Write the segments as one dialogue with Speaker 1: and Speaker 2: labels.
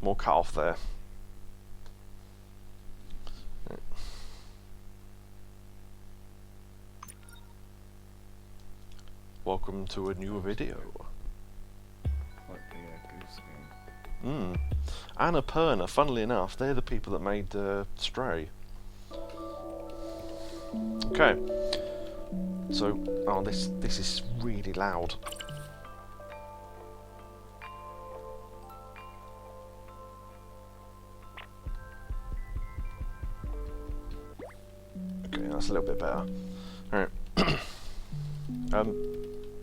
Speaker 1: more cut off there. Welcome to a new video.
Speaker 2: Like the Goose game.
Speaker 1: Anna Perna, funnily enough, they're the people that made Stray. Okay. So, oh, this is really loud. Okay, that's a little bit better. Alright.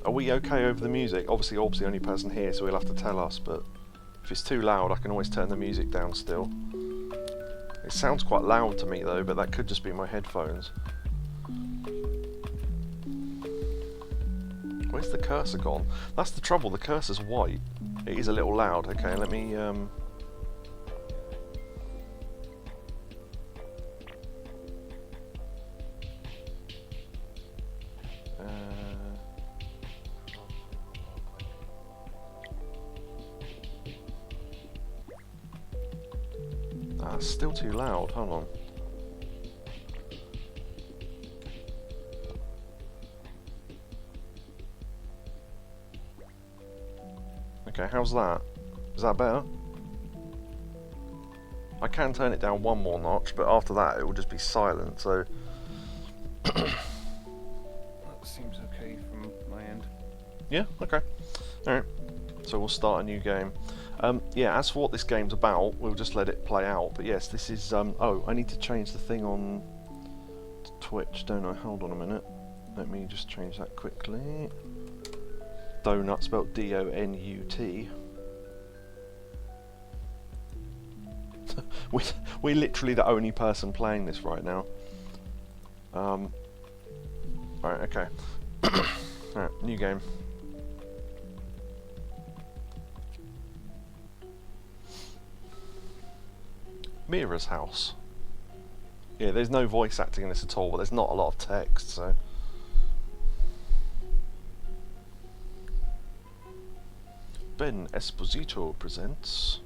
Speaker 1: Are we okay over the music? Obviously, Orb's the only person here, so he'll have to tell us, but if it's too loud, I can always turn the music down still. It sounds quite loud to me though, but that could just be my headphones. Where's the cursor gone? That's the trouble, the cursor's white. It is a little loud. Okay, let me it's still too loud, hold on. Okay, how's that? Is that better? I can turn it down one more notch, but after that it will just be silent, so...
Speaker 2: That seems okay from my end.
Speaker 1: Yeah, okay. Alright, so we'll start a new game. Yeah, as for what this game's about, we'll just let it play out. But yes, this is... oh, I need to change the thing on Twitch, don't I? Hold on a minute. Let me just change that quickly. Donut, spelled D-O-N-U-T. We're literally the only person playing this right now. Alright, okay. Alright, new game. Mira's house. Yeah, there's no voice acting in this at all, but there's not a lot of text, so... Ben Esposito presents...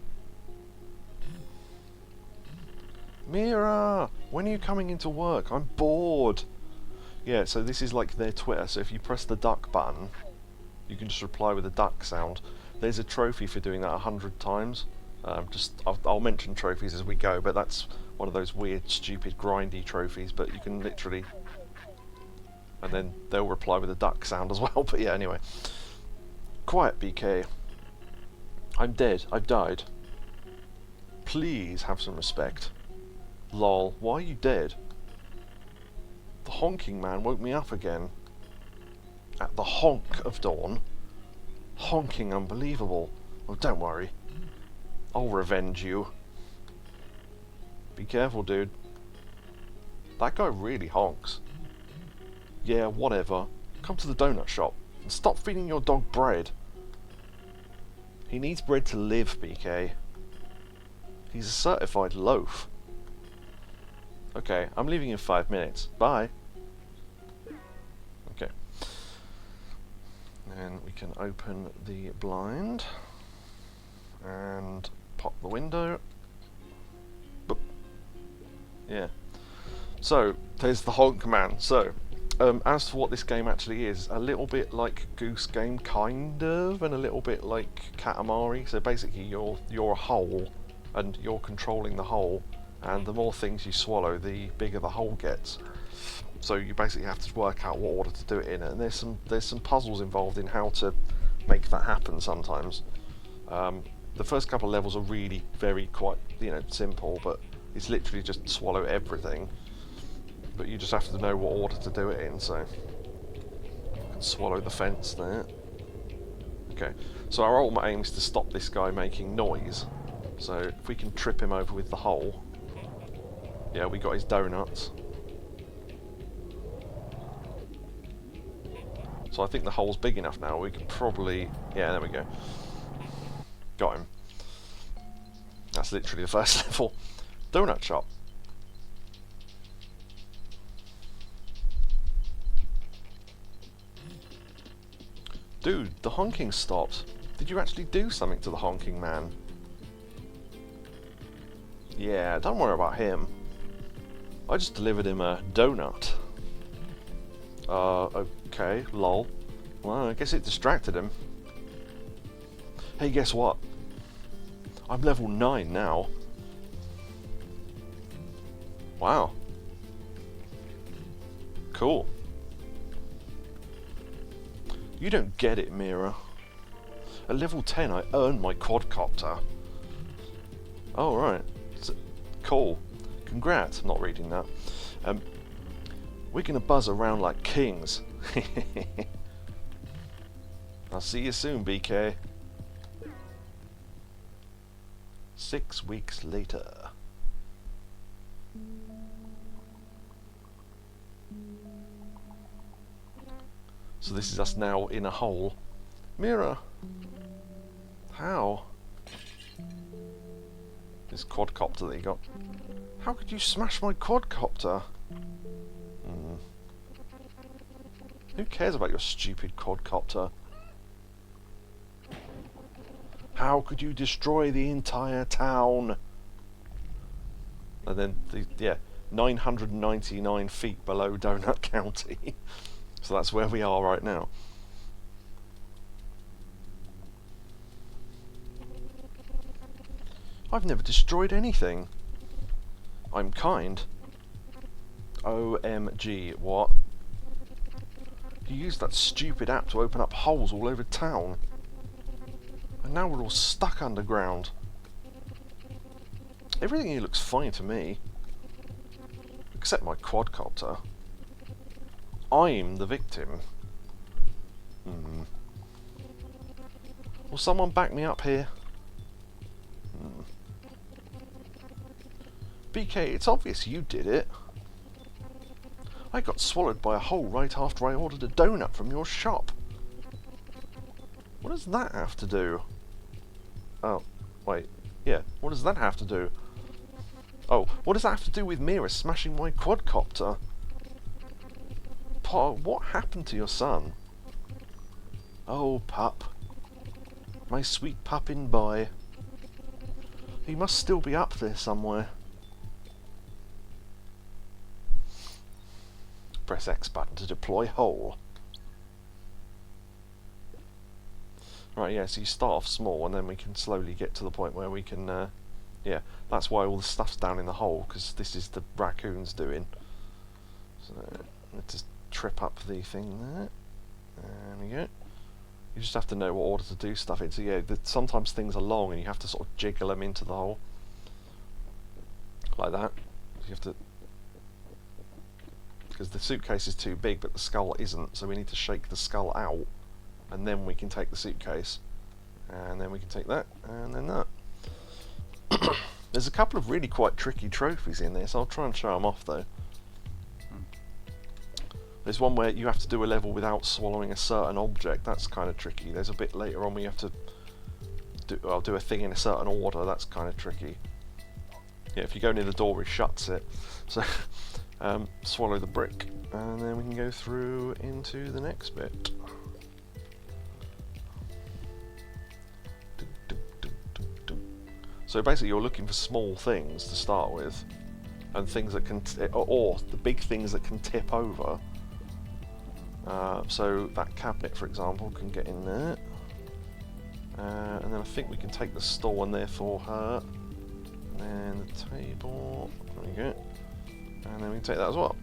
Speaker 1: Mira! When are you coming into work? I'm bored! Yeah, so this is like their Twitter, so if you press the duck button, you can just reply with a duck sound. There's a trophy for doing that 100 times. I'll mention trophies as we go, but that's one of those weird, stupid, grindy trophies, but you can literally... And then they'll reply with a duck sound as well, but yeah, anyway. Quiet, BK. I'm dead. I've died. Please have some respect. Lol, why are you dead? The honking man woke me up again. At the honk of dawn. Honking unbelievable. Oh, don't worry. I'll revenge you. Be careful, dude. That guy really honks. Yeah, whatever. Come to the donut shop and stop feeding your dog bread. He needs bread to live, BK. He's a certified loaf. Okay, I'm leaving in 5 minutes. Bye. Okay. And we can open the blind. And pop the window. Boop. Yeah. So, there's the honk man. So, as for what this game actually is, a little bit like Goose Game, kind of, and a little bit like Katamari. So basically, you're a hole, and you're controlling the hole, and the more things you swallow, the bigger the hole gets. So you basically have to work out what order to do it in, and there's some puzzles involved in how to make that happen sometimes. The first couple of levels are really quite simple, but it's literally just swallow everything. But you just have to know what order to do it in, so... You can swallow the fence there. Okay, so our ultimate aim is to stop this guy making noise. So if we can trip him over with the hole... Yeah, we got his donuts. So I think the hole's big enough now, we can probably... Yeah, there we go. Got him. That's literally the first level. Donut shop. Dude, the honking stopped. Did you actually do something to the honking man? Yeah, don't worry about him. I just delivered him a donut. Okay, lol. Well, I guess it distracted him. Hey, guess what? I'm level 9 now. Wow. Cool. You don't get it, Mira. At level 10, I earned my quadcopter. Oh, right. Cool. Congrats. I'm not reading that. We're gonna buzz around like kings. I'll see you soon, BK. 6 weeks later. So this is us now in a hole. Mira! How? This quadcopter that you got. How could you smash my quadcopter? Who cares about your stupid quadcopter? How could you destroy the entire town? And then, yeah, 999 feet below Donut County. So that's where we are right now. I've never destroyed anything. I'm kind. OMG, what? You used that stupid app to open up holes all over town. And now we're all stuck underground. Everything here looks fine to me. Except my quadcopter. I'm the victim. Will someone back me up here? BK, it's obvious you did it. I got swallowed by a hole right after I ordered a donut from your shop. What does that have to do? Oh, wait. Yeah, what does that have to do? Oh, what does that have to do with Mira smashing my quadcopter? Pa, what happened to your son? Oh, pup. My sweet puppin' boy. He must still be up there somewhere. Press X button to deploy hole. Right, yeah, so you start off small and then we can slowly get to the point where we can, yeah, that's why all the stuff's down in the hole, because this is the raccoon's doing. So, let's just trip up the thing there. There we go. You just have to know what order to do stuff in. So yeah, sometimes things are long and you have to sort of jiggle them into the hole. Like that. So you have to... Because the suitcase is too big but the skull isn't, so we need to shake the skull out. And then we can take the suitcase. And then we can take that, and then that. There's a couple of really quite tricky trophies in there, so I'll try and show them off though. There's one where you have to do a level without swallowing a certain object. That's kind of tricky. There's a bit later on where you have to do a thing in a certain order. That's kind of tricky. Yeah, if you go near the door, it shuts it. So swallow the brick, and then we can go through into the next bit. So basically, you're looking for small things to start with, and things that can, or the big things that can tip over. So that cabinet, for example, can get in there, and then I think we can take the store and therefore her, and then the table. There we go, and then we can take that as well.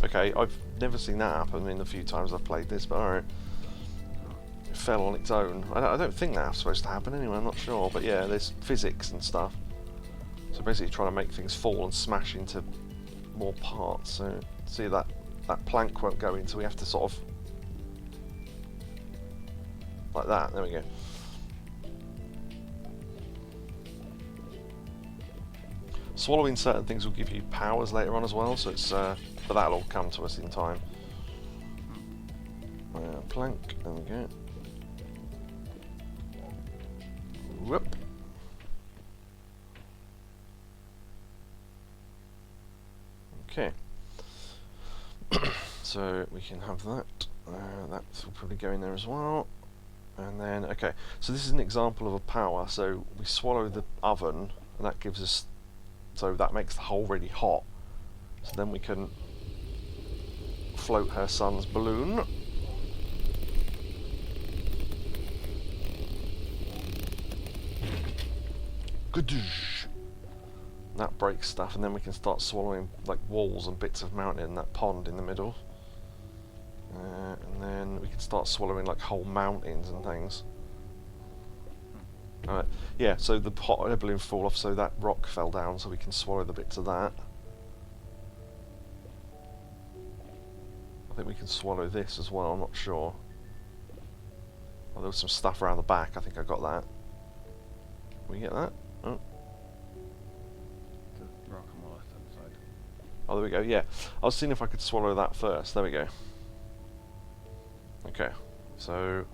Speaker 1: Okay, I've never seen that happen in the few times I've played this, but alright. It fell on its own. I don't think that's supposed to happen anyway, I'm not sure, but yeah, there's physics and stuff. So basically trying to make things fall and smash into more parts. So see that plank won't go in, so we have to sort of like that. There we go. Swallowing certain things will give you powers later on as well, so it's but that'll all come to us in time. Plank, there we go. Whoop. Okay. So we can have that. That will probably go in there as well. And then, okay, so this is an example of a power. So we swallow the oven, and that gives us, so that makes the hole really hot. So then we can float her son's balloon. Gadoosh. That breaks stuff, and then we can start swallowing like walls and bits of mountain in that pond in the middle. And then we can start swallowing like whole mountains and things. Alright, yeah, so the hot air balloon fall off, so that rock fell down, so we can swallow the bits of that. I think we can swallow this as well, I'm not sure. Oh, there was some stuff around the back, I think I got that. Can we get that? Oh.
Speaker 2: The rock on the left-hand side.
Speaker 1: Oh, there we go, yeah. I was seeing if I could swallow that first. There we go. Okay, so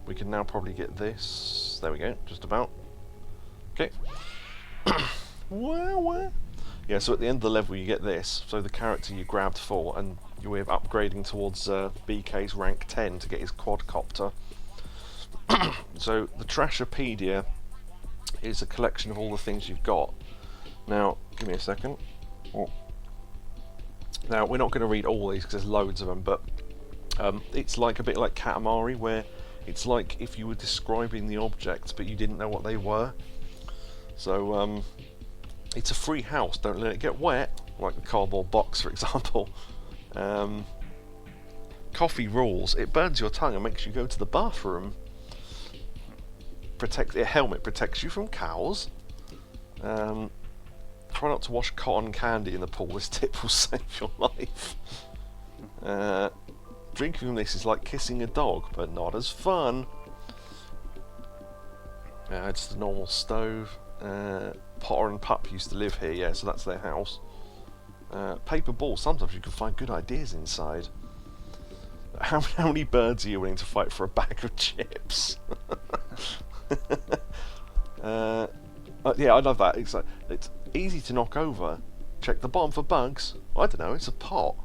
Speaker 1: we can now probably get this. There we go, just about. Okay. Well. Yeah, so at the end of the level you get this. So the character you grabbed for, and you're upgrading towards BK's rank 10 to get his quadcopter. So the Trashopedia is a collection of all the things you've got. Now, give me a second. Oh. Now, we're not going to read all these because there's loads of them, but it's like a bit like Katamari, where it's like if you were describing the objects but you didn't know what they were. So it's a free house, don't let it get wet, like the cardboard box for example. Coffee rules, it burns your tongue and makes you go to the bathroom. A helmet protects you from cows. Try not to wash cotton candy in the pool, this tip will save your life. Drinking from this is like kissing a dog, but not as fun. It's the normal stove. Potter and Pup used to live here, yeah, so that's their house. Paper ball, sometimes you can find good ideas inside. How many birds are you willing to fight for a bag of chips? Yeah, I love that. It's easy to knock over. Check the bottom for bugs. I don't know, it's a pot.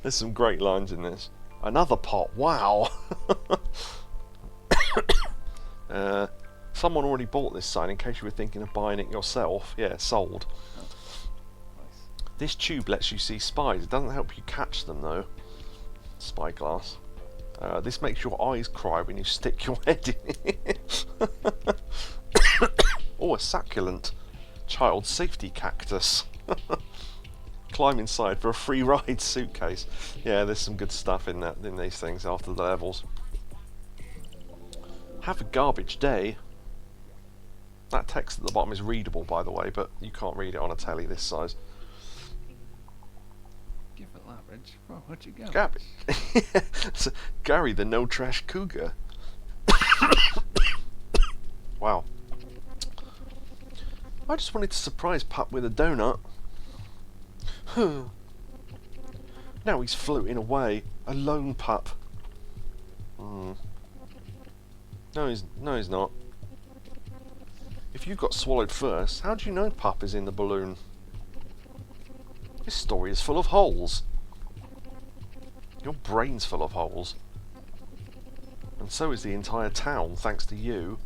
Speaker 1: There's some great lines in this. Another pot, wow! Someone already bought this sign in case you were thinking of buying it yourself. Yeah, sold.
Speaker 2: Oh, nice.
Speaker 1: This tube lets you see spies. It doesn't help you catch them though. Spyglass. This makes your eyes cry when you stick your head in it. Oh, a succulent. Child safety cactus. Climb inside for a free ride suitcase. Yeah, there's some good stuff in these things after the levels. Have a garbage day. That text at the bottom is readable, by the way, but you can't read it on a telly this size.
Speaker 2: Give it that, Rich. Oh, where'd you go?
Speaker 1: Gabby. So, Gary the no trash cougar. Wow. I just wanted to surprise Pup with a donut. Now he's floating away, a lone pup. No, he's not. If you got swallowed first, how do you know Pup is in the balloon? This story is full of holes. Your brain's full of holes. And so is the entire town, thanks to you.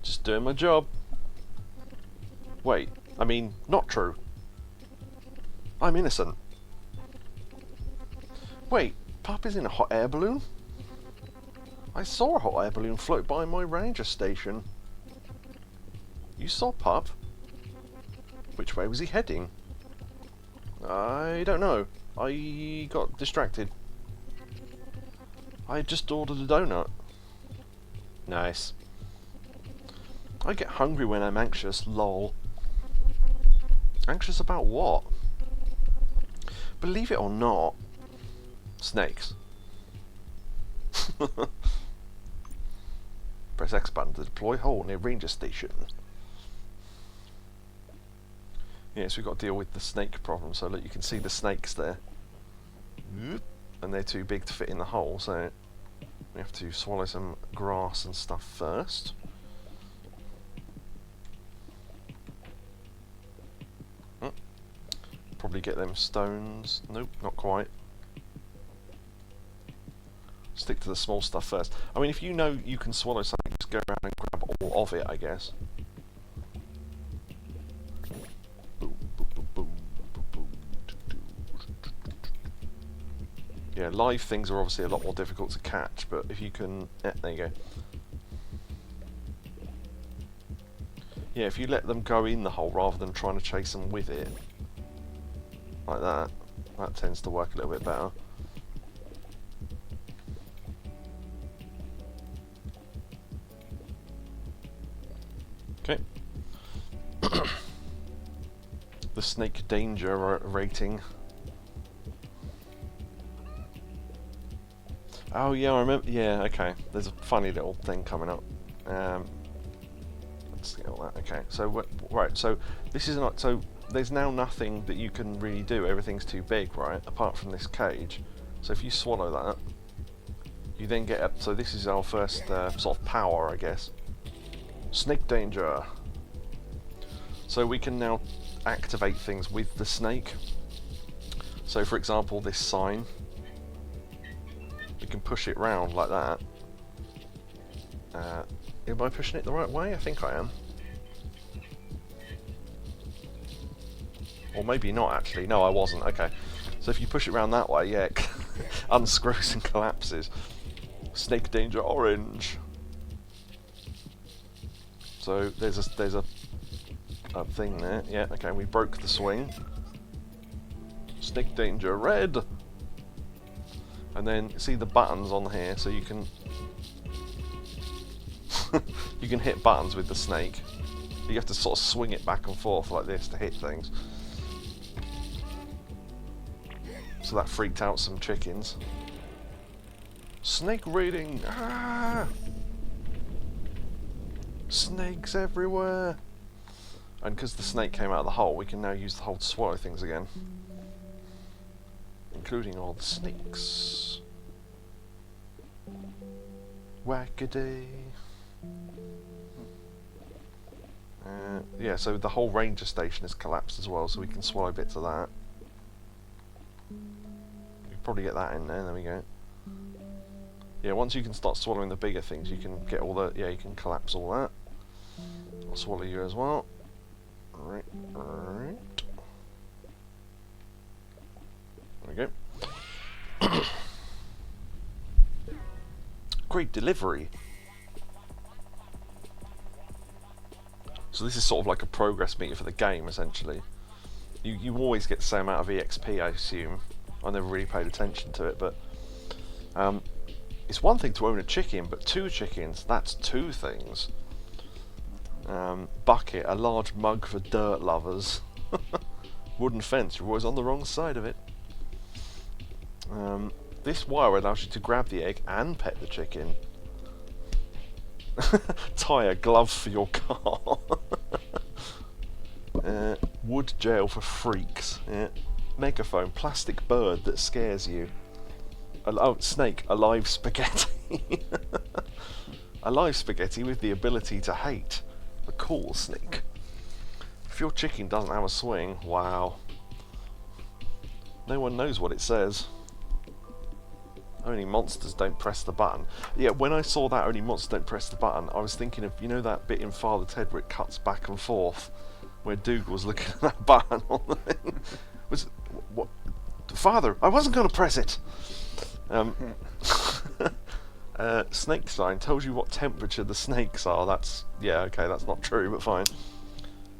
Speaker 1: Just doing my job. Wait, I mean, not true. I'm innocent. Wait, Pup is in a hot air balloon? I saw a hot air balloon float by my ranger station. You saw Pup? Which way was he heading? I don't know. I got distracted. I just ordered a donut. Nice. I get hungry when I'm anxious, lol. Anxious about what? Believe it or not, snakes. Press X button to deploy hole near ranger station. Yes, we've got to deal with the snake problem, so look, you can see the snakes there. And they're too big to fit in the hole, so we have to swallow some grass and stuff first. Probably get them stones. Nope, not quite. Stick to the small stuff first. I mean, if you know you can swallow something, just go around and grab all of it, I guess. Boom, boom, boom, boom, boom, boom, yeah, live things are obviously a lot more difficult to catch, but if you can... Yeah, there you go. Yeah, if you let them go in the hole rather than trying to chase them with it, like that, that tends to work a little bit better. Okay. The snake danger rating. Oh yeah, I remember. Yeah, okay. There's a funny little thing coming up. Let's get all that. Okay, so right. So this is not. So there's now nothing that you can really do. Everything's too big, right? Apart from this cage. So if you swallow that, you then get up. So this is our first sort of power, I guess. Snake danger. So we can now activate things with the snake. So for example, this sign. We can push it round like that. Am I pushing it the right way? I think I am. Or maybe not actually. No, I wasn't. Okay. So if you push it around that way, yeah, it unscrews and collapses. Snake danger orange. So there's a thing there. Yeah, okay, we broke the swing. Snake danger red. And then see the buttons on here, so you can you can hit buttons with the snake. You have to sort of swing it back and forth like this to hit things. So that freaked out some chickens. Snake raiding! Ah! Snakes everywhere! And because the snake came out of the hole, we can now use the hole to swallow things again. Including all the snakes. Whackaday. Yeah, so the whole ranger station has collapsed as well, so we can swallow bits of that. We can probably get that in there we go. Yeah, once you can start swallowing the bigger things, you can get all the... Yeah, you can collapse all that. I'll swallow you as well. Right. There we go. Great delivery. So this is sort of like a progress meter for the game, essentially. You always get the same amount of EXP, I assume. I never really paid attention to it, but it's one thing to own a chicken, but 2 chickens, that's 2 things. Bucket, a large mug for dirt lovers. Wooden fence, you're always on the wrong side of it. This wire allows you to grab the egg and pet the chicken. Tie a glove for your car. Wood jail for freaks. Yeah. Megaphone, plastic bird that scares you. Oh, snake, alive spaghetti. Alive spaghetti with the ability to hate. A cool snake. If your chicken doesn't have a swing, wow. No one knows what it says. Only monsters don't press the button. Yeah, when I saw that only monsters don't press the button, I was thinking of, you know that bit in Father Ted where it cuts back and forth, where Dougal's looking at that button on the thing. What? Father, I wasn't going to press it! Snake sign tells you what temperature the snakes are. That's... yeah, okay, that's not true, but fine.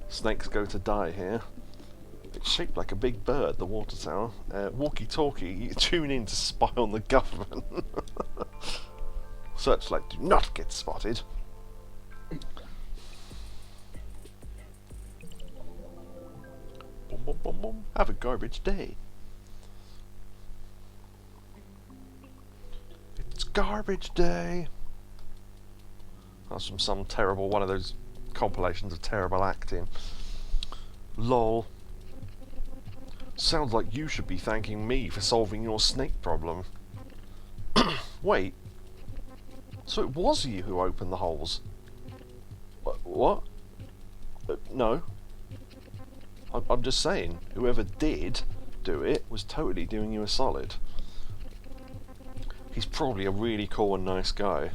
Speaker 1: Snakes go to die here. It's shaped like a big bird, the water tower. Walkie-talkie, tune in to spy on the government. Searchlight, do not get spotted. Boom, boom, boom, boom. Have a garbage day. It's garbage day. That's from some terrible, one of those compilations of terrible acting. Lol. Sounds like you should be thanking me for solving your snake problem. Wait. So it was you who opened the holes? What? No. I'm just saying, whoever did do it was totally doing you a solid. He's probably a really cool and nice guy.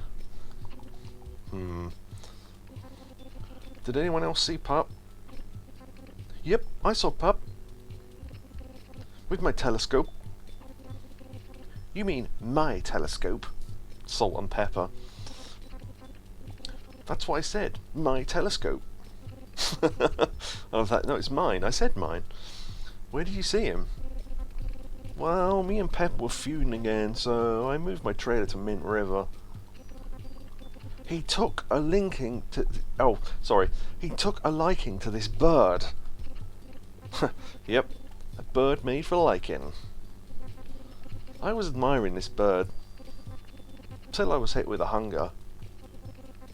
Speaker 1: Did anyone else see Pup? Yep, I saw Pup. With my telescope. You mean my telescope? Salt and pepper. That's what I said. My telescope. I was like, no, it's mine. I said mine. Where did you see him? Well, me and Pep were feuding again, so I moved my trailer to Mint River. He took a liking to... Oh, sorry. He took a liking to this bird. Yep, a bird made for liking. I was admiring this bird, till I was hit with a hunger.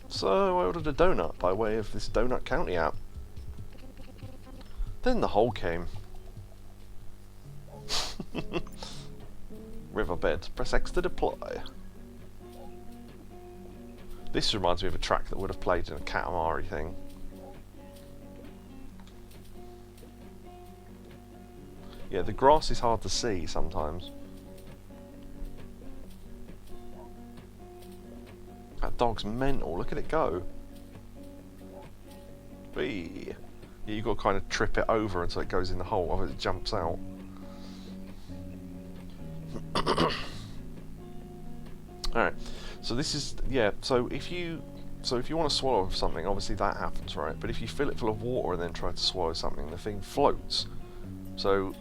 Speaker 1: So I ordered a donut by way of this Donut County app. Then the hole came. Riverbed. Press X to deploy. This reminds me of a track that would have played in a Katamari thing. Yeah, the grass is hard to see sometimes. That dog's mental. Look at it go. Whee! Yeah, you've got to kind of trip it over until it goes in the hole, or it jumps out. Alright, so this is, yeah, so if you want to swallow something, obviously that happens, right? But if you fill it full of water and then try to swallow something, the thing floats. So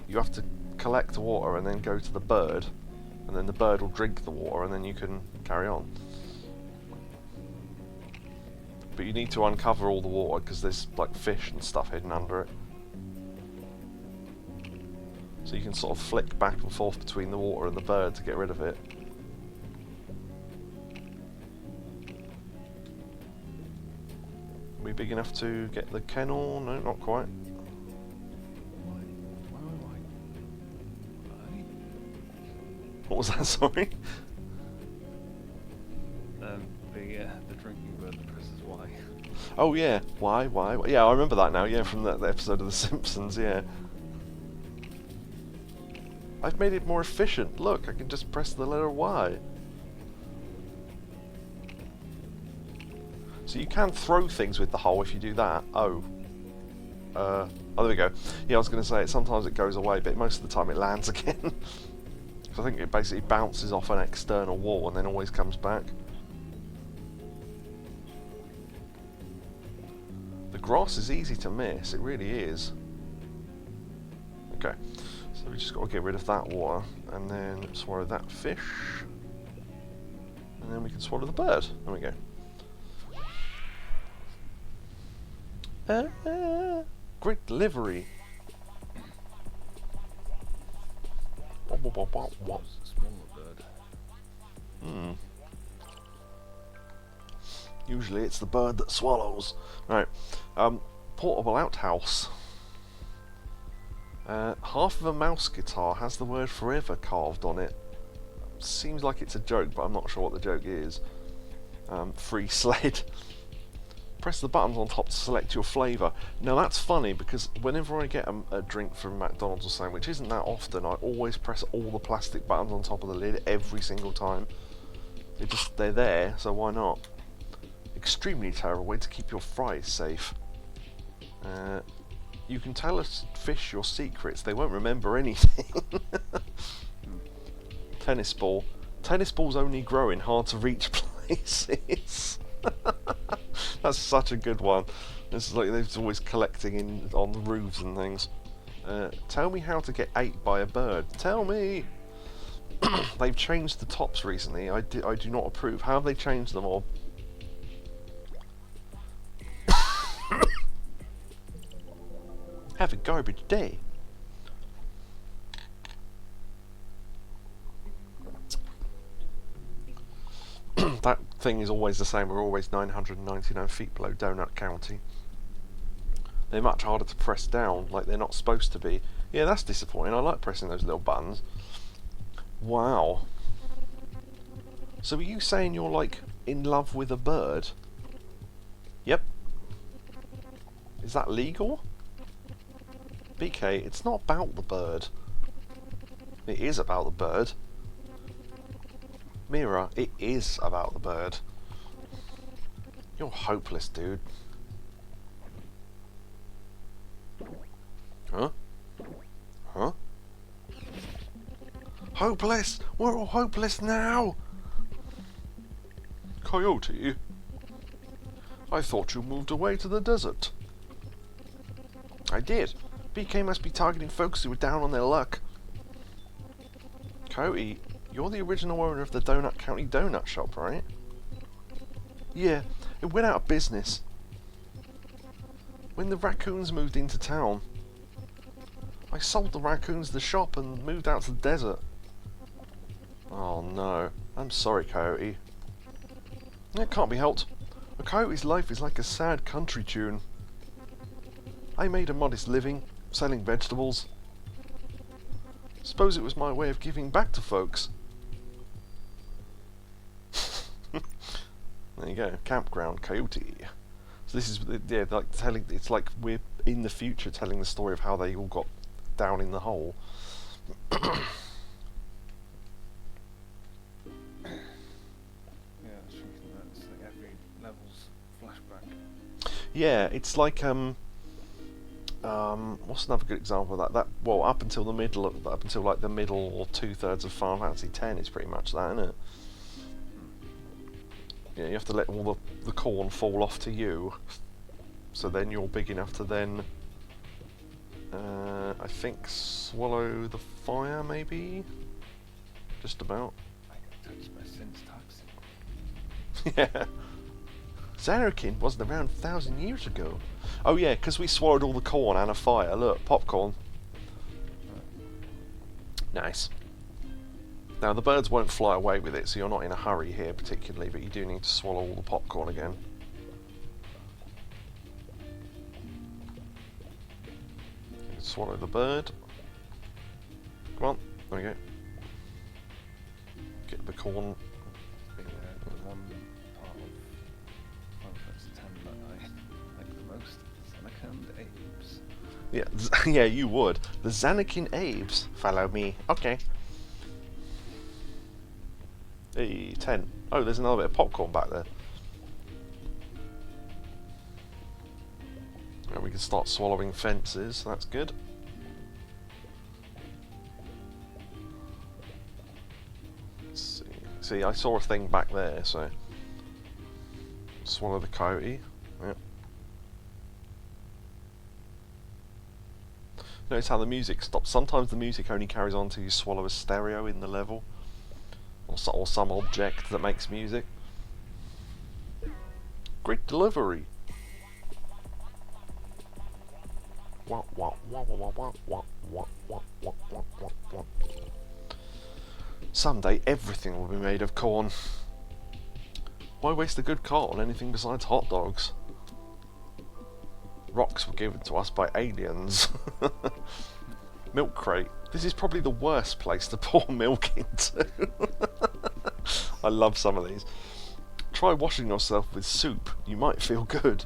Speaker 1: you have to collect the water and then go to the bird, and then the bird will drink the water and then you can carry on. But you need to uncover all the water because there's like fish and stuff hidden under it. So you can sort of flick back and forth between the water and the bird to get rid of it. Are we big enough to get the kennel? No, not quite. What was that, sorry?
Speaker 2: The drinking bird that presses Y.
Speaker 1: Oh yeah, why? Yeah, I remember that now, yeah, from that episode of The Simpsons, yeah. I've made it more efficient. Look, I can just press the letter Y. So you can throw things with the hole if you do that. Oh, there we go. Yeah, I was going to say, sometimes it goes away, but most of the time it lands again. So I think it basically bounces off an external wall and then always comes back. The grass is easy to miss, it really is. Okay, so we just got to get rid of that water and then swallow that fish. And then we can swallow the bird. There we go. Great delivery.
Speaker 2: What? A smaller bird.
Speaker 1: Usually it's the bird that swallows. Right. Portable outhouse. Half of a mouse guitar has the word forever carved on it. Seems like it's a joke, but I'm not sure what the joke is. Free sled. Press the buttons on top to select your flavour. Now that's funny because whenever I get a drink from McDonald's or something, which isn't that often, I always press all the plastic buttons on top of the lid every single time. They're there, so why not? Extremely terrible way to keep your fries safe. You can tell a fish your secrets, they won't remember anything. Tennis ball. Tennis balls only grow in hard to reach places. That's such a good one. It's like they're always collecting on the roofs and things. Tell me how to get ate by a bird. Tell me! They've changed the tops recently. I do not approve. How have they changed them all? Have a garbage day. That thing is always the same. We're always 999 feet below Donut County. They're much harder to press down, like they're not supposed to be. Yeah, that's disappointing. I like pressing those little buttons. Wow. So are you saying you're like in love with a bird? Yep. Is that legal? BK, it's not about the bird. It is about the bird. Mira, it is about the bird. You're hopeless, dude. Huh? Huh? Hopeless! We're all hopeless now! Coyote? I thought you moved away to the desert. I did. BK must be targeting folks who were down on their luck. Coyote, you're the original owner of the Donut County Donut Shop, right? Yeah, it went out of business when the raccoons moved into town. I sold the raccoons the shop and moved out to the desert. Oh no, I'm sorry, Coyote. It can't be helped. A coyote's life is like a sad country tune. I made a modest living, selling vegetables. Suppose it was my way of giving back to folks. There you go, campground coyote. So this is, yeah, like telling. It's like we're in the future telling the story of how they all got down in the hole.
Speaker 2: Yeah, it's thinking that it's like every level's flashback.
Speaker 1: Yeah, it's like what's another good example of that? Well, up until the middle or 2/3 of Final Fantasy X, it's pretty much that, isn't it? Yeah, you have to let all the corn fall off to you, so then you're big enough to then, I think, swallow the fire, maybe? Just about.
Speaker 2: I can touch my syntax.
Speaker 1: Yeah. Xanakin wasn't around 1,000 years ago. Oh yeah, because we swallowed all the corn and a fire. Look, popcorn. Nice. Now the birds won't fly away with it, so you're not in a hurry here particularly, but you do need to swallow all the popcorn again. Swallow the bird. Come on, there we go. Get the corn.
Speaker 2: The one part of Final Fantasy X that I like the most, Seneca and Apes.
Speaker 1: Yeah, yeah, you would. The Xanakin Apes. Follow me. Okay. Hey, 10. Oh, there's another bit of popcorn back there. And we can start swallowing fences. That's good. Let's see. See, I saw a thing back there, so swallow the coyote. Yep. Notice how the music stops. Sometimes the music only carries on until you swallow a stereo in the level, or some object that makes music. Great delivery. Someday everything will be made of corn. Why waste a good cart on anything besides hot dogs? Rocks were given to us by aliens. Milk crate. This is probably the worst place to pour milk into. I love some of these. Try washing yourself with soup. You might feel good.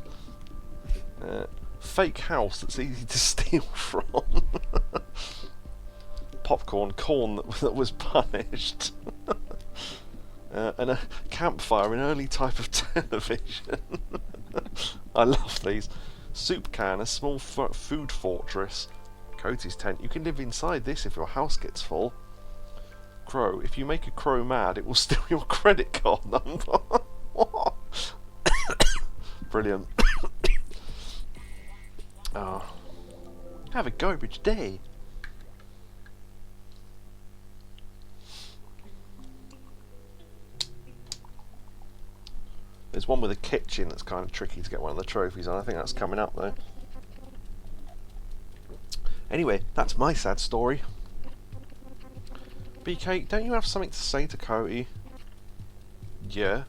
Speaker 1: Fake house that's easy to steal from. Popcorn, corn that was punished. And a campfire, an early type of television. I love these. Soup can, a small food fortress. Cody's tent. You can live inside this if your house gets full. Crow. If you make a crow mad, it will steal your credit card number. What? Brilliant. Have a garbage day. There's one with a kitchen that's kind of tricky to get one of the trophies on. I think that's coming up though. Anyway, that's my sad story. BK, don't you have something to say to Cody? Yeah.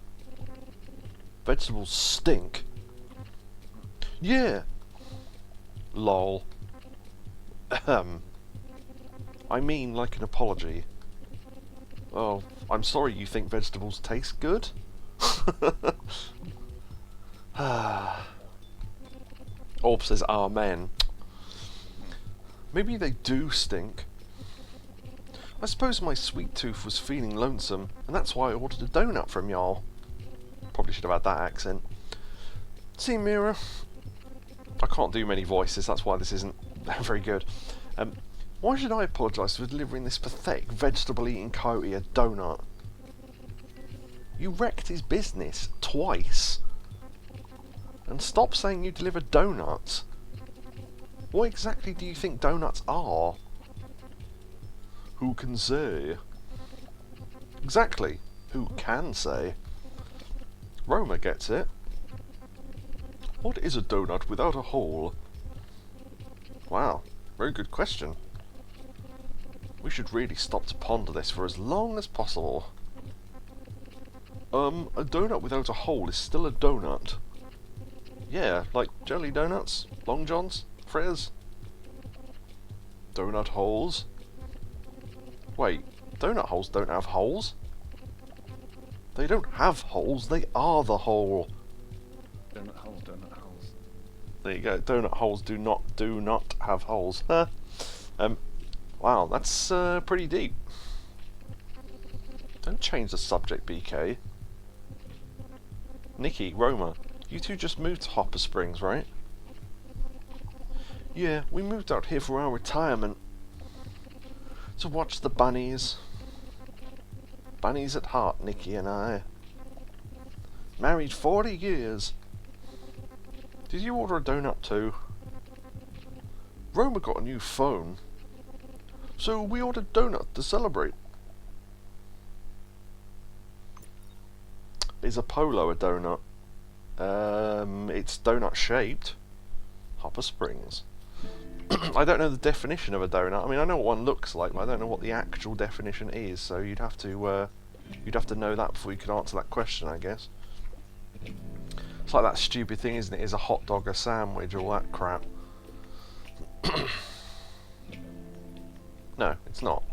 Speaker 1: Vegetables stink. Yeah. Lol. I mean like an apology. Oh, I'm sorry you think vegetables taste good? Orb says amen. Maybe they do stink. I suppose my sweet tooth was feeling lonesome, and that's why I ordered a donut from y'all. Probably should have had that accent. See, Mira, I can't do many voices, that's why this isn't very good. Why should I apologise for delivering this pathetic vegetable-eating coyote a donut? You wrecked his business twice. And stop saying you deliver donuts. What exactly do you think donuts are? Who can say? Exactly. Who can say? Roma gets it. What is a donut without a hole? Wow, very good question. We should really stop to ponder this for as long as possible. A donut without a hole is still a donut. Yeah, like jelly donuts, long johns, fritters. Donut holes? Wait, donut holes don't have holes? They don't have holes, they are the hole.
Speaker 2: Donut holes, donut holes.
Speaker 1: There you go, donut holes do not have holes. Huh. Wow, that's pretty deep. Don't change the subject, BK. Nikki, Roma, you two just moved to Hopper Springs, right? Yeah, we moved out here for our retirement. To watch the bunnies. Bunnies at heart, Nikki and I. Married 40 years. Did you order a donut too? Roma got a new phone. So we ordered donut to celebrate. Is a polo a donut? It's donut shaped. Hopper Springs. I don't know the definition of a donut. I mean, I know what one looks like, but I don't know what the actual definition is. So you'd have to know that before you could answer that question, I guess. It's like that stupid thing, isn't it? Is a hot dog a sandwich, all that crap? No, it's not.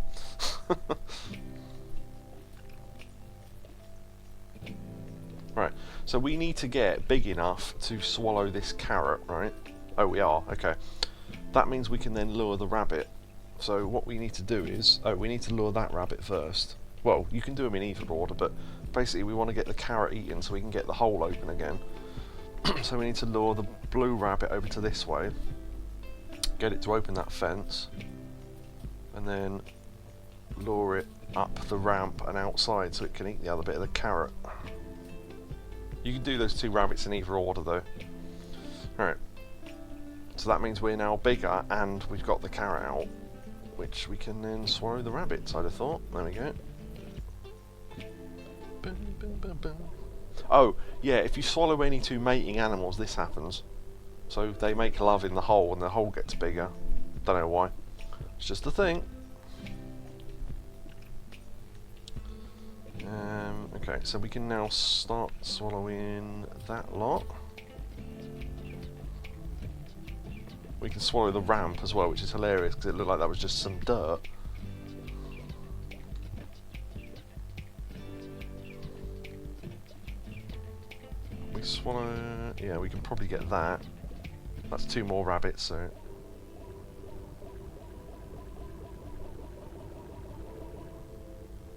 Speaker 1: Right, so we need to get big enough to swallow this carrot, right? Oh, we are, okay. That means we can then lure the rabbit. So what we need to do is, we need to lure that rabbit first. Well, you can do them in either order, but basically we want to get the carrot eaten so we can get the hole open again. So we need to lure the blue rabbit over to this way, get it to open that fence, and then lure it up the ramp and outside so it can eat the other bit of the carrot. You can do those two rabbits in either order though. Alright. So that means we're now bigger and we've got the carrot out, which we can then swallow the rabbits, I'd have thought. There we go. Oh, yeah, if you swallow any two mating animals, this happens. So they make love in the hole and the hole gets bigger. Don't know why. It's just a thing. Okay, so we can now start swallowing that lot. We can swallow the ramp as well, which is hilarious because it looked like that was just some dirt. We swallow... yeah, we can probably get that. That's two more rabbits, so...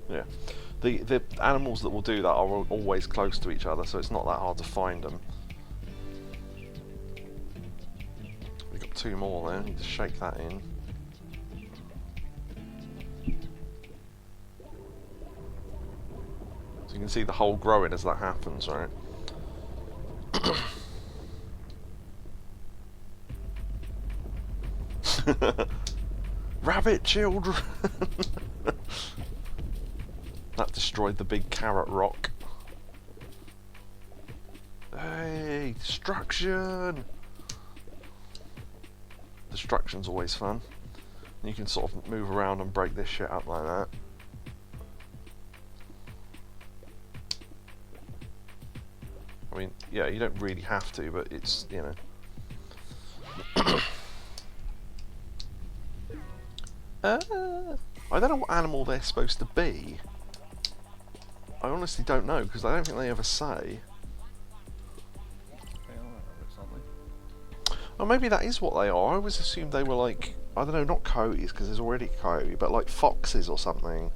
Speaker 1: yeah. The animals that will do that are always close to each other, so it's not that hard to find them. We've got two more there, need to shake that in. So you can see the hole growing as that happens, right? Rabbit children! That destroyed the big carrot rock. Hey, destruction! Destruction's always fun. You can sort of move around and break this shit up like that. I mean, yeah, you don't really have to, but it's, you know. I don't know what animal they're supposed to be. I honestly don't know, because I don't think they ever say.
Speaker 2: They are rabbits, aren't they?
Speaker 1: Oh, maybe that is what they are. I always assumed they were like, I don't know, not coyotes, because there's already a coyote, but like foxes or something.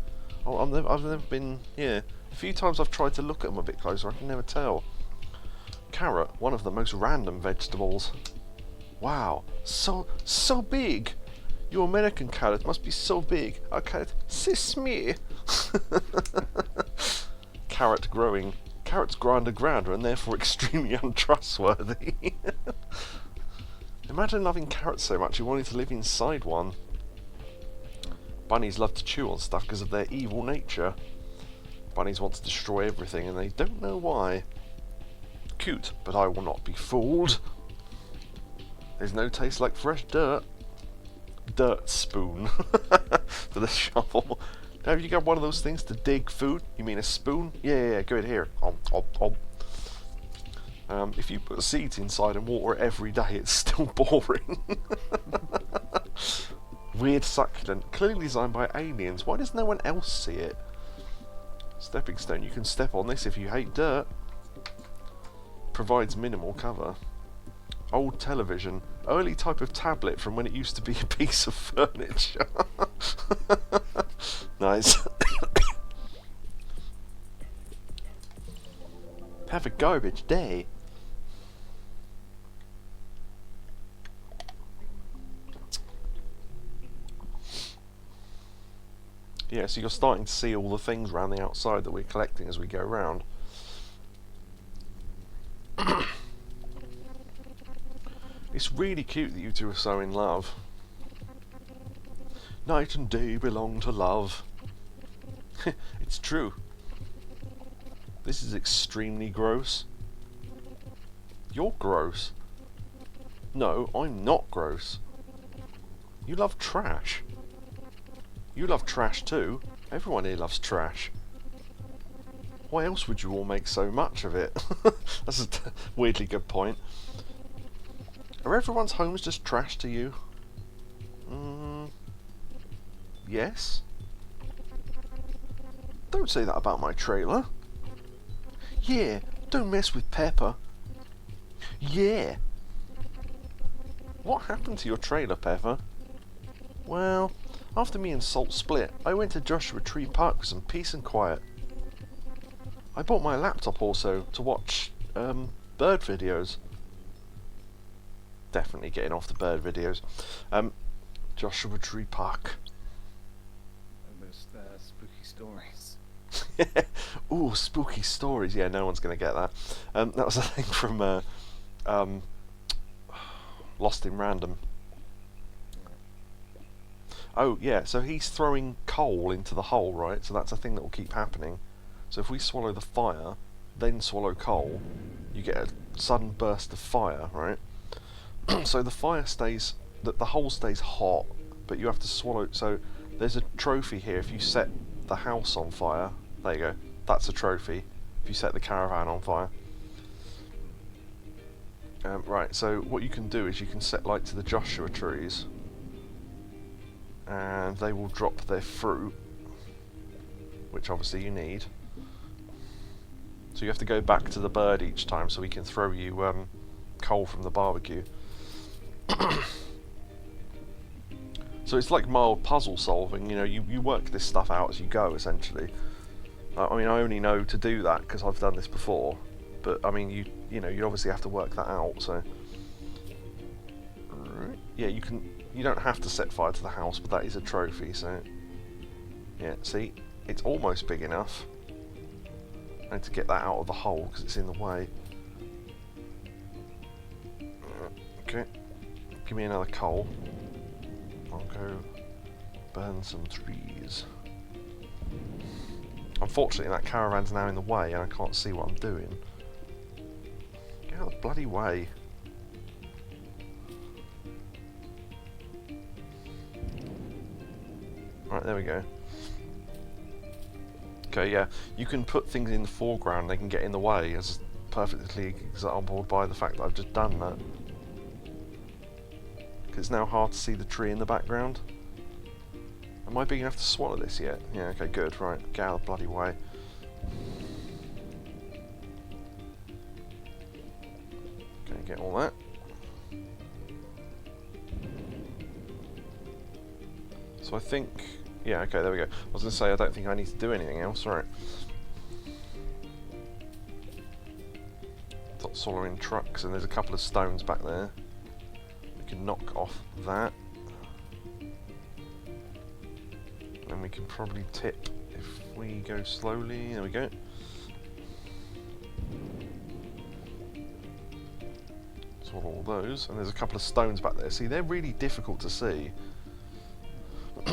Speaker 1: Oh, I've never been, yeah. A few times I've tried to look at them a bit closer, I can never tell. Carrot, one of the most random vegetables. Wow, so big. Your American carrot must be so big. Our carrot, sis me. Carrot growing. Carrots grow underground and therefore extremely untrustworthy. Imagine loving carrots so much you wanted to live inside one. Bunnies love to chew on stuff because of their evil nature. Bunnies want to destroy everything and they don't know why. Cute, but I will not be fooled. There's no taste like fresh dirt. Dirt spoon. For the shovel. Have you got one of those things to dig food? You mean a spoon? Yeah, go ahead here. If you put seeds inside and water it every day, it's still boring. Weird succulent, clearly designed by aliens. Why does no one else see it? Stepping stone, you can step on this if you hate dirt. Provides minimal cover. Old television, early type of tablet from when it used to be a piece of furniture. Nice. Have a garbage day. Yeah, so you're starting to see all the things around the outside that we're collecting as we go around. It's really cute that you two are so in love. Night and day belong to love. It's true. This is extremely gross. You're gross. No, I'm not gross. You love trash. You love trash too. Everyone here loves trash. Why else would you all make so much of it? That's a weirdly good point. Are everyone's homes just trash to you? Yes? Don't say that about my trailer. Yeah, don't mess with Pepper. Yeah. What happened to your trailer, Pepper? Well, after me and Salt split, I went to Joshua Tree Park for some peace and quiet. I bought my laptop also to watch bird videos. Definitely getting off the bird videos. Joshua Tree Park.
Speaker 2: Those spooky stories.
Speaker 1: Ooh, spooky stories. Yeah, no one's going to get that. That was a thing from Lost in Random. Oh, yeah, so he's throwing coal into the hole, right? So that's a thing that will keep happening. So if we swallow the fire, then swallow coal, you get a sudden burst of fire, right? So the fire stays, the hole stays hot, but you have to swallow. So there's a trophy here. If you set the house on fire, there you go. That's a trophy. If you set the caravan on fire. Right. So what you can do is you can set light to the Joshua trees, and they will drop their fruit, which obviously you need. So you have to go back to the bird each time so we can throw you coal from the barbecue. So it's like mild puzzle solving, you know, you work this stuff out as you go, essentially. I mean, I only know to do that because I've done this before, but I mean, you know, you obviously have to work that out, so... Right. Yeah, you don't have to set fire to the house, but that is a trophy, so... Yeah, see, it's almost big enough. I need to get that out of the hole because it's in the way. Okay, give me another coal. I'll go burn some trees. Unfortunately, that caravan's now in the way and I can't see what I'm doing. Get out of the bloody way. Right, there we go. Okay, yeah, you can put things in the foreground, they can get in the way, as perfectly exampled by the fact that I've just done that. Because it's now hard to see the tree in the background. Am I big enough to swallow this yet? Yeah, okay, good, right, get out of the bloody way. Okay, get all that. So I think... Yeah, okay, there we go. I was going to say, I don't think I need to do anything else, right? That's all in trucks, and there's a couple of stones back there. We can knock off that. And we can probably tip if we go slowly. There we go. Sort all those, and there's a couple of stones back there. See, they're really difficult to see.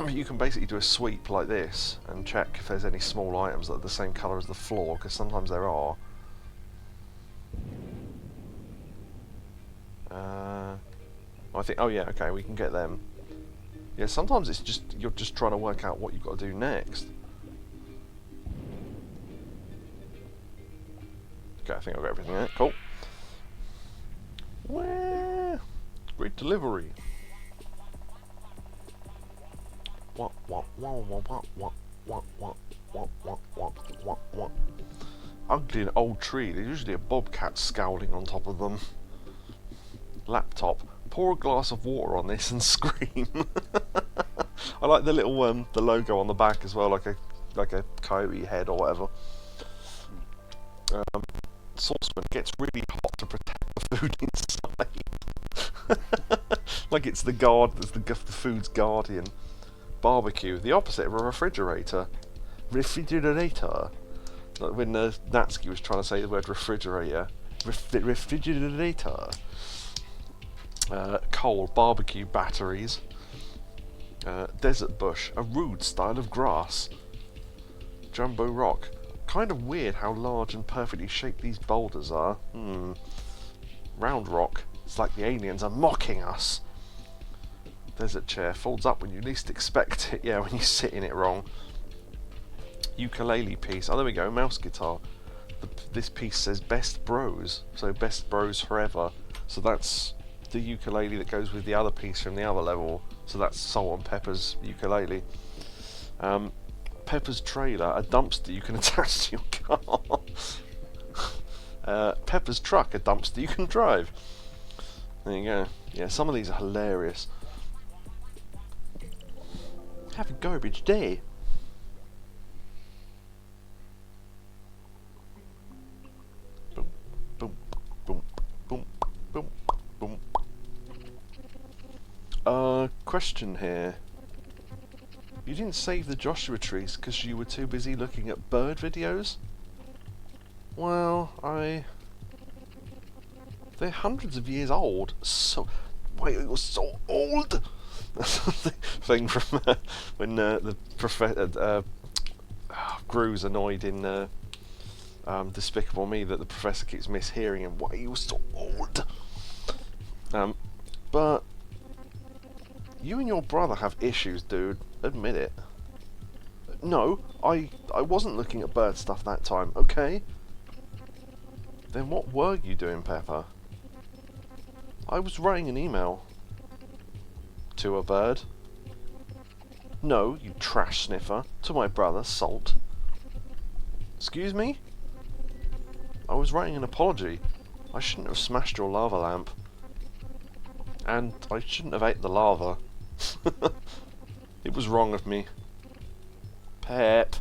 Speaker 1: You can basically do a sweep like this and check if there's any small items that are the same colour as the floor, because sometimes there are. I think, oh yeah, okay, we can get them. Yeah, sometimes it's just, you're just trying to work out what you've got to do next. Okay, I think I've got everything there, cool. Wah! Great delivery. What? Ugly and old tree. There's usually a bobcat scowling on top of them. Laptop. Pour a glass of water on this and scream. I like the little the logo on the back as well, like a coyote head or whatever. Saucepan gets really hot to protect the food inside. Like it's the guard, it's the food's guardian. Barbecue, the opposite of a refrigerator. Refrigerator. Like when Natsuki was trying to say the word refrigerator. Refrigerator. Coal, barbecue, batteries. Desert bush, a rude style of grass. Jumbo rock. Kind of weird how large and perfectly shaped these boulders are. Round rock. It's like the aliens are mocking us. Desert chair. Folds up when you least expect it. Yeah, when you sit in it wrong. Ukulele piece. Oh, there we go. Mouse guitar. This piece says best bros. So best bros forever. So that's the ukulele that goes with the other piece from the other level. So that's Salt and Pepper's ukulele. Pepper's trailer, a dumpster you can attach to your car. Pepper's truck, a dumpster you can drive. There you go. Yeah, some of these are hilarious. Have a garbage day. Boom, boom, boom, boom, boom, boom. Question here. You didn't save the Joshua trees because you were too busy looking at bird videos? Well, they're hundreds of years old. So... Wait, it was so old! That's the thing from when the professor... Gru's annoyed in Despicable Me that the professor keeps mishearing him. Why, he was so old! But... You and your brother have issues, dude. Admit it. No, I wasn't looking at bird stuff that time, okay? Then what were you doing, Pepper? I was writing an email. To a bird? No, you trash sniffer. To my brother, Salt. Excuse me? I was writing an apology. I shouldn't have smashed your lava lamp. And I shouldn't have ate the lava. It was wrong of me. Pep.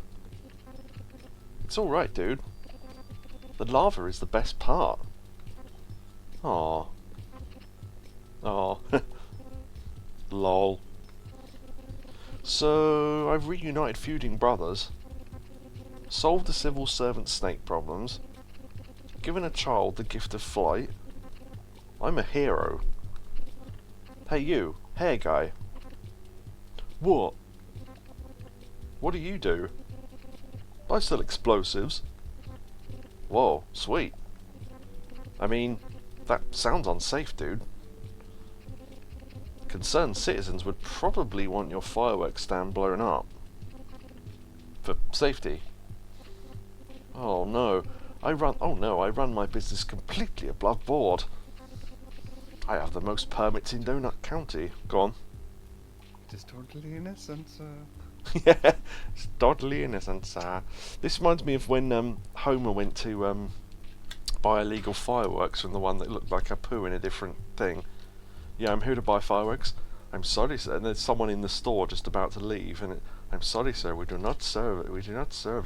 Speaker 1: It's alright, dude. The lava is the best part. Aww. Aww. Lol. So, I've reunited feuding brothers. Solved the civil servant snake problems. Given a child the gift of flight. I'm a hero. Hey you, hair guy. What? What do you do? I sell explosives. Whoa, sweet. I mean, that sounds unsafe, dude. Concerned citizens would probably want your fireworks stand blown up. For safety. Oh no, I run my business completely above board. I have the most permits in Donut County. Go on.
Speaker 2: It is totally innocent, sir.
Speaker 1: Yeah, it's totally innocent, sir. This reminds me of when Homer went to buy illegal fireworks from the one that looked like a poo in a different thing. Yeah, I'm here to buy fireworks. I'm sorry, sir. And there's someone in the store just about to leave, and I'm sorry, sir. We do not serve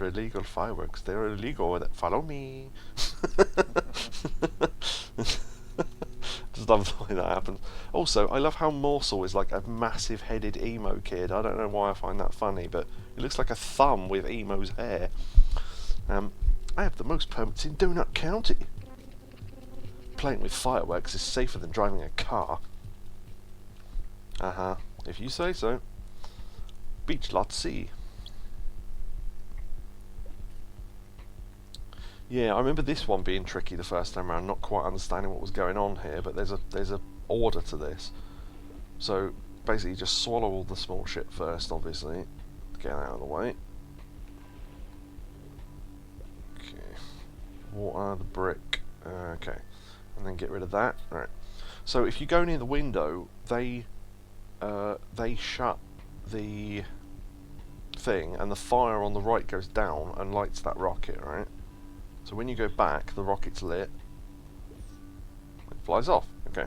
Speaker 1: illegal fireworks. They're illegal. Follow me. Just love the way that happens. Also, I love how Morsel is like a massive headed emo kid. I don't know why I find that funny, but he looks like a thumb with emo's hair. I have the most permits in Donut County. Playing with fireworks is safer than driving a car. Uh-huh. If you say so. Beach Lot C. Yeah, I remember this one being tricky the first time around, not quite understanding what was going on here, but there's a order to this. So basically you just swallow all the small shit first, obviously. Get that out of the way. Okay. Water, the brick. Okay. And then get rid of that. Right. So if you go near the window, they shut the thing, and the fire on the right goes down and lights that rocket, right? So when you go back, the rocket's lit. It flies off. Okay.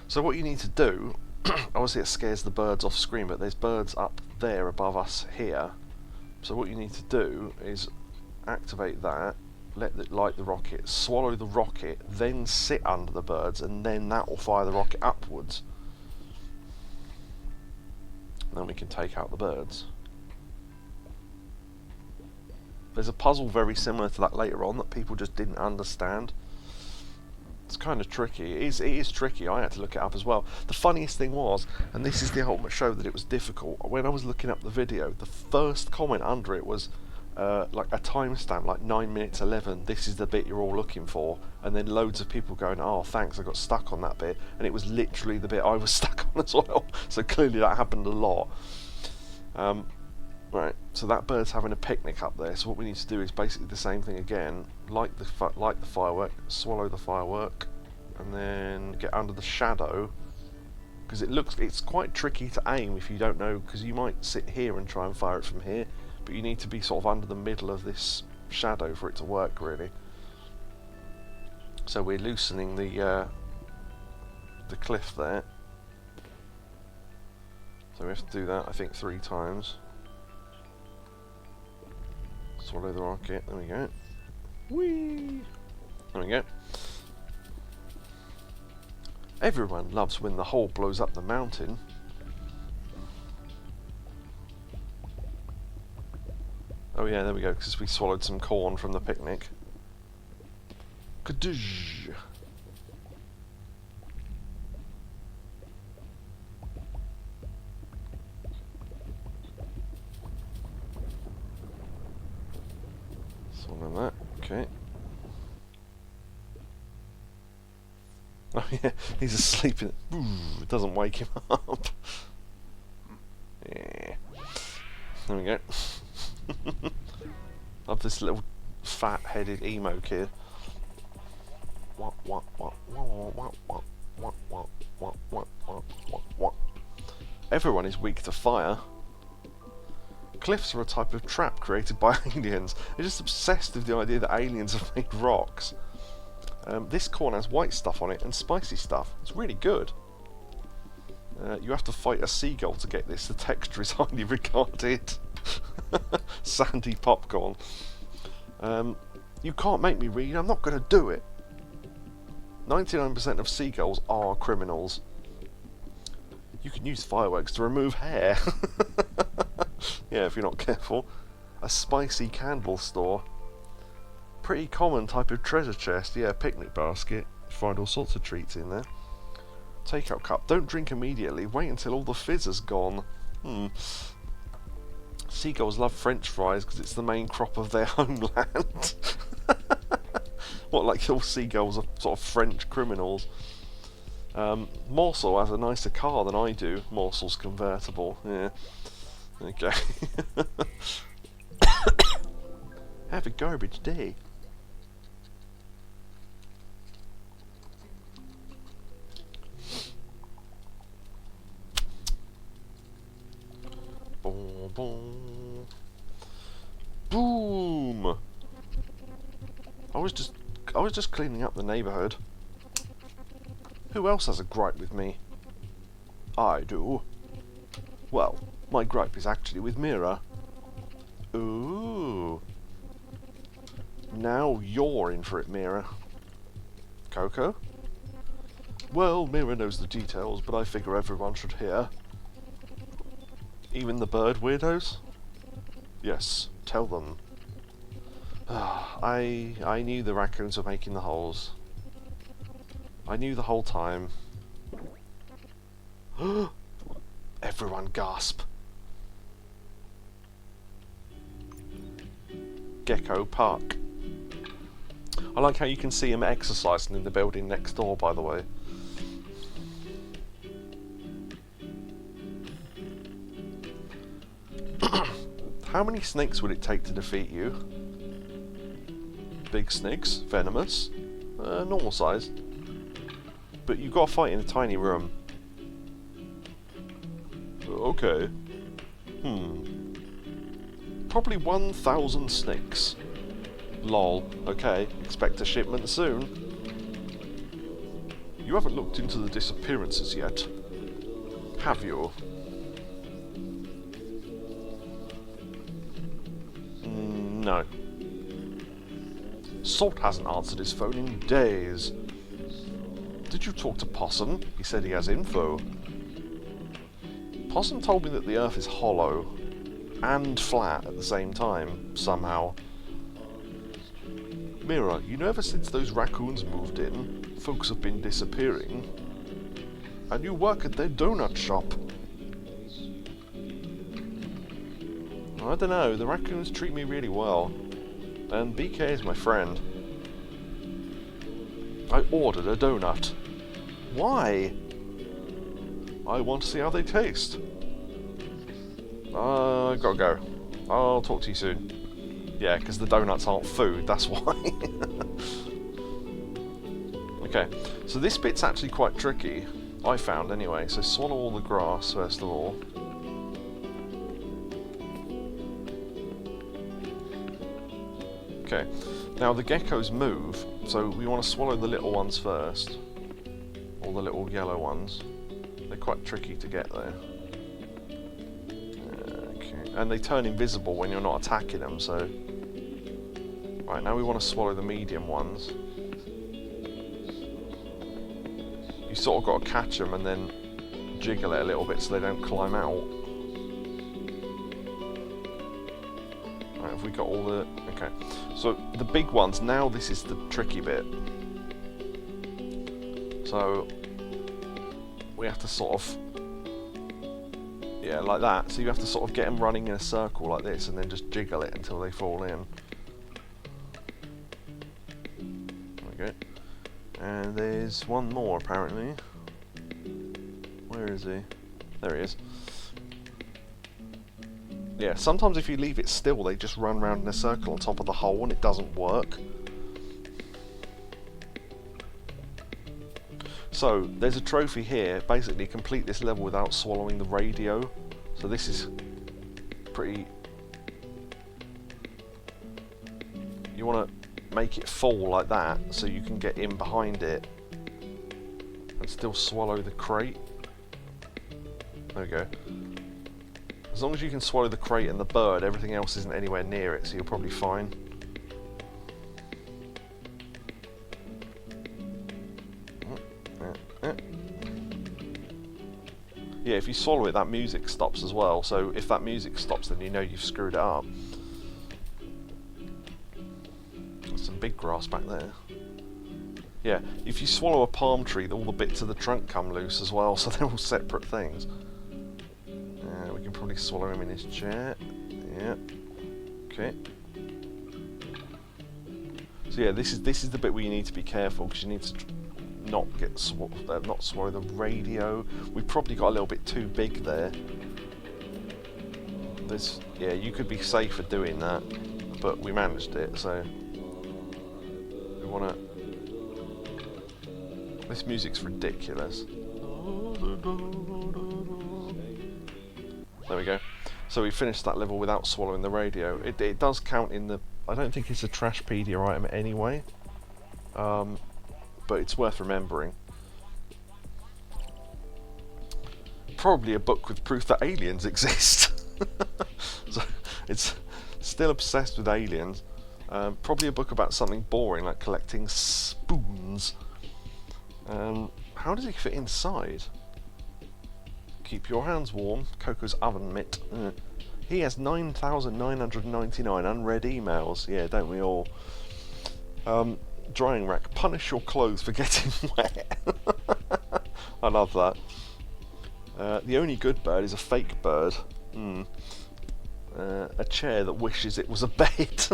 Speaker 1: So what you need to do, obviously it scares the birds off screen, but there's birds up there above us here. So what you need to do is activate that, let it light the rocket, swallow the rocket, then sit under the birds, and then that will fire the rocket upwards. Then we can take out the birds. There's a puzzle very similar to that later on that people just didn't understand. It's kind of tricky. It is tricky. I had to look it up as well. The funniest thing was, and this is the ultimate show that it was difficult, when I was looking up the video, the first comment under it was like a timestamp, like 9 minutes 11, this is the bit you're all looking for, and then loads of people going, oh thanks, I got stuck on that bit, and it was literally the bit I was stuck on as well, so clearly that happened a lot. Right, so that bird's having a picnic up there, so what we need to do is basically the same thing again, light the firework, swallow the firework, and then get under the shadow, because it's quite tricky to aim if you don't know, because you might sit here and try and fire it from here, but you need to be sort of under the middle of this shadow for it to work, really. So we're loosening the cliff there. So we have to do that, I think, 3 times. Swallow the rocket, there we go. Whee! There we go. Everyone loves when the hole blows up the mountain. Oh yeah, there we go, because we swallowed some corn from the picnic. Kadoosh! Swallow that, okay. Oh yeah, he's asleep in it. Ooh, it doesn't wake him up. Yeah. There we go. Love this little fat-headed emo kid. Everyone is weak to fire. Cliffs are a type of trap created by aliens. They're just obsessed with the idea that aliens have made rocks. This corn has white stuff on it and spicy stuff. It's really good. You have to fight a seagull to get this. The texture is highly regarded. Sandy popcorn. You can't make me read. I'm not going to do it. 99% of seagulls are criminals. You can use fireworks to remove hair. Yeah, if you're not careful. A spicy candle store. Pretty common type of treasure chest. Yeah, picnic basket. You find all sorts of treats in there. Takeout cup. Don't drink immediately. Wait until all the fizz has gone. Seagulls love French fries because it's the main crop of their homeland. What, like all seagulls are sort of French criminals? Morsel has a nicer car than I do. Morsel's convertible. Yeah. Okay. Have a garbage day. Boom, boom. Boom. I was just cleaning up the neighbourhood. Who else has a gripe with me? I do. Well, my gripe is actually with Mira. Ooh. Now you're in for it, Mira. Coco? Well, Mira knows the details, but I figure everyone should hear. Even the bird weirdos? Yes, tell them. I knew the raccoons were making the holes. I knew the whole time. Everyone gasp. Gecko Park. I like how you can see him exercising in the building next door, by the way. How many snakes would it take to defeat you? Big snakes, venomous, normal size. But you've got to fight in a tiny room. Okay. Probably 1,000 snakes. Lol. Okay, expect a shipment soon. You haven't looked into the disappearances yet, have you? No. Salt hasn't answered his phone in days. Did you talk to Possum? He said he has info. Possum told me that the Earth is hollow and flat at the same time, somehow. Mira, you know ever since those raccoons moved in, folks have been disappearing. And you work at their donut shop. I don't know, the raccoons treat me really well. And BK is my friend. I ordered a donut. Why? I want to see how they taste. Gotta go. I'll talk to you soon. Yeah, because the donuts aren't food, that's why. Okay, so this bit's actually quite tricky, I found anyway. So swallow all the grass, first of all. Okay, now the geckos move, so we want to swallow the little ones first. All the little yellow ones. They're quite tricky to get there. Okay, and they turn invisible when you're not attacking them, so... Right, now we want to swallow the medium ones. You sort of got to catch them and then jiggle it a little bit so they don't climb out. Right, have we got all the... Okay, so the big ones, now this is the tricky bit. So we have to sort of... Yeah, like that. So you have to sort of get them running in a circle like this and then just jiggle it until they fall in. Okay. And there's one more apparently. Where is he? There he is. Yeah, sometimes if you leave it still, they just run round in a circle on top of the hole and it doesn't work. So, there's a trophy here. Basically, complete this level without swallowing the radio. So this is pretty... You want to make it fall like that, so you can get in behind it and still swallow the crate. There we go. As long as you can swallow the crate and the bird, everything else isn't anywhere near it, so you're probably fine. Yeah, if you swallow it, that music stops as well, so if that music stops, then you know you've screwed it up. There's some big grass back there. Yeah, if you swallow a palm tree, all the bits of the trunk come loose as well, so they're all separate things. We can probably swallow him in his chair. Yeah. Okay. So yeah, this is the bit where you need to be careful, because you need to not get not swallow the radio. We've probably got a little bit too big there. Yeah, you could be safer doing that, but we managed it. So we want to. This music's ridiculous. There we go. So we finished that level without swallowing the radio. It does count in the... I don't think it's a Trashpedia item anyway. But it's worth remembering. probably a book with proof that aliens exist. So it's still obsessed with aliens. Probably a book about something boring like collecting spoons. How does he fit inside? Keep your hands warm. Coco's oven mitt. He has 9,999 unread emails. Yeah, don't we all? Drying rack. Punish your clothes for getting wet. I love that. The only good bird is a fake bird. A chair that wishes it was a bed.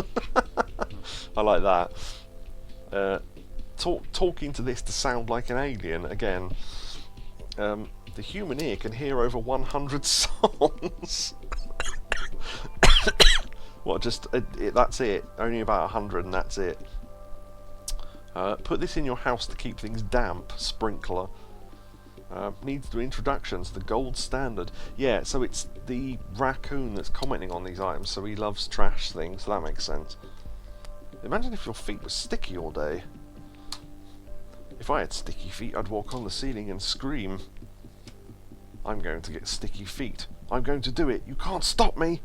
Speaker 1: I like that. Talking to this to sound like an alien again. The human ear can hear over 100 songs. What? Just that's it? Only about 100, and that's it. Put this in your house to keep things damp. Sprinkler. Needs to introductions. The gold standard. Yeah, so it's the raccoon that's commenting on these items, so he loves trash things, so that makes sense. Imagine if your feet were sticky all day. If I had sticky feet, I'd walk on the ceiling and scream. I'm going to get sticky feet. I'm going to do it. You can't stop me.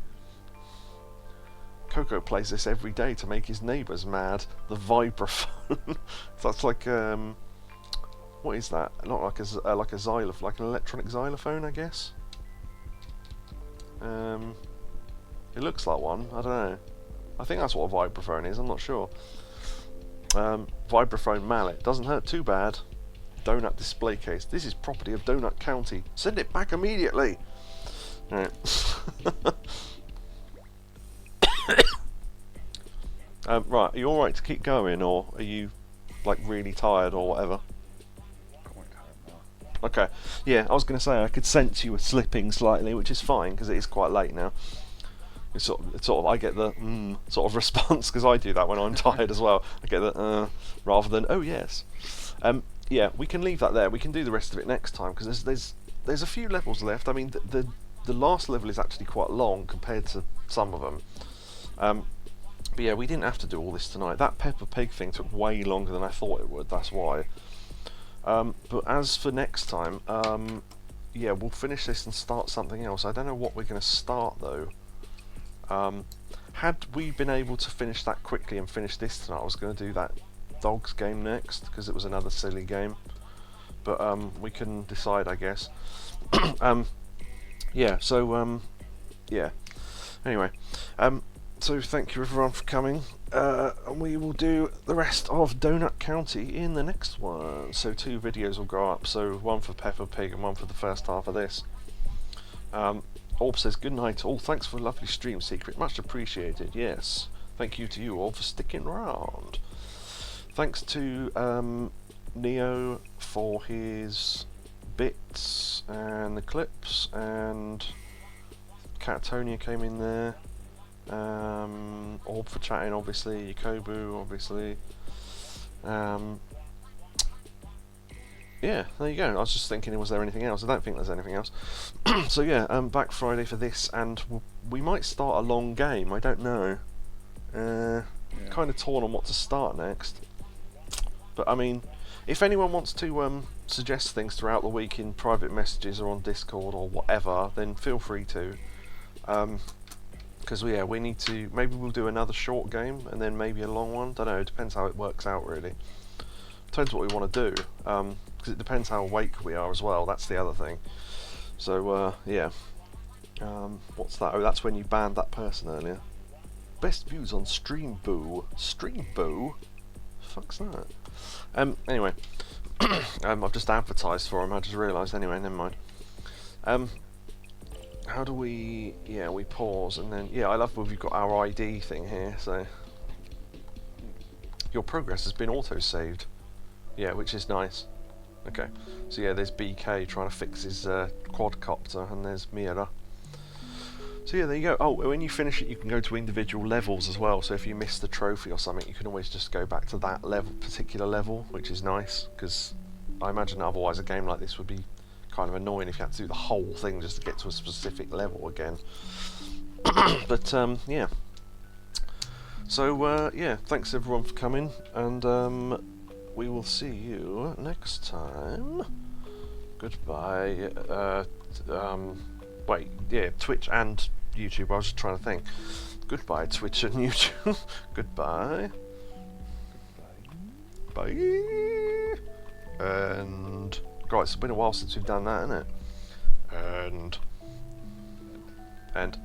Speaker 1: Coco plays this every day to make his neighbours mad. The vibraphone. That's like what is that? Not like a xylophone, like an electronic xylophone, I guess. It looks like one. I don't know. I think that's what a vibraphone is. I'm not sure. Vibraphone mallet doesn't hurt too bad. Donut display case. This is property of Donut County. Send it back immediately. Right. Right. Are you all right to keep going, or are you like really tired or whatever? Okay. Yeah, I was going to say I could sense you were slipping slightly, which is fine because it is quite late now. It's sort of I get the sort of response because I do that when I'm tired as well. I get the rather than oh yes. Yeah, we can leave that there. We can do the rest of it next time because there's a few levels left. I mean the last level is actually quite long compared to some of them. But yeah, we didn't have to do all this tonight. That Peppa Pig thing took way longer than I thought it would. That's why. But as for next time, yeah, we'll finish this and start something else. I don't know what we're going to start though. Had we been able to finish that quickly and finish this tonight, I was going to do that dogs game next because it was another silly game. But we can decide, I guess. Yeah. So yeah. Anyway. So thank you everyone for coming, and we will do the rest of Donut County in the next one. So 2 videos will go up, so one for Peppa Pig and one for the first half of this. Orb says, good night all, thanks for a lovely stream, Secret, much appreciated, yes. Thank you to you all for sticking around. Thanks to Neo for his bits and the clips, and Catatonia came in there. Orb for chatting, obviously. Yakobu, obviously. Yeah, there you go. I was just thinking, was there anything else? I don't think there's anything else. So yeah, back Friday for this, and we might start a long game. I don't know. Yeah. Kind of torn on what to start next. But I mean, if anyone wants to suggest things throughout the week in private messages or on Discord or whatever, then feel free to. Because yeah, we need to. Maybe we'll do another short game and then maybe a long one. Don't know. It depends how it works out, really. Depends what we want to do. Because it depends how awake we are as well. That's the other thing. So yeah. What's that? Oh, that's when you banned that person earlier. Best views on Stream Boo. Stream Boo? Fuck's that? Anyway, I've just advertised for him. I just realised. Anyway, never mind. How do we... Yeah, we pause and then... Yeah, I love when we've got our ID thing here, so... Your progress has been auto-saved. Yeah, which is nice. Okay. So yeah, there's BK trying to fix his quadcopter, and there's Mira. So yeah, there you go. Oh, when you finish it, you can go to individual levels as well, so if you miss the trophy or something, you can always just go back to that particular level, which is nice, because I imagine otherwise a game like this would be kind of annoying if you had to do the whole thing just to get to a specific level again. But yeah. So yeah, thanks everyone for coming, and we will see you next time. Goodbye. Wait, yeah, Twitch and YouTube. I was just trying to think. Goodbye, Twitch and YouTube. Goodbye.
Speaker 2: Goodbye.
Speaker 1: Bye. And guys, it's been a while since we've done that, isn't it? And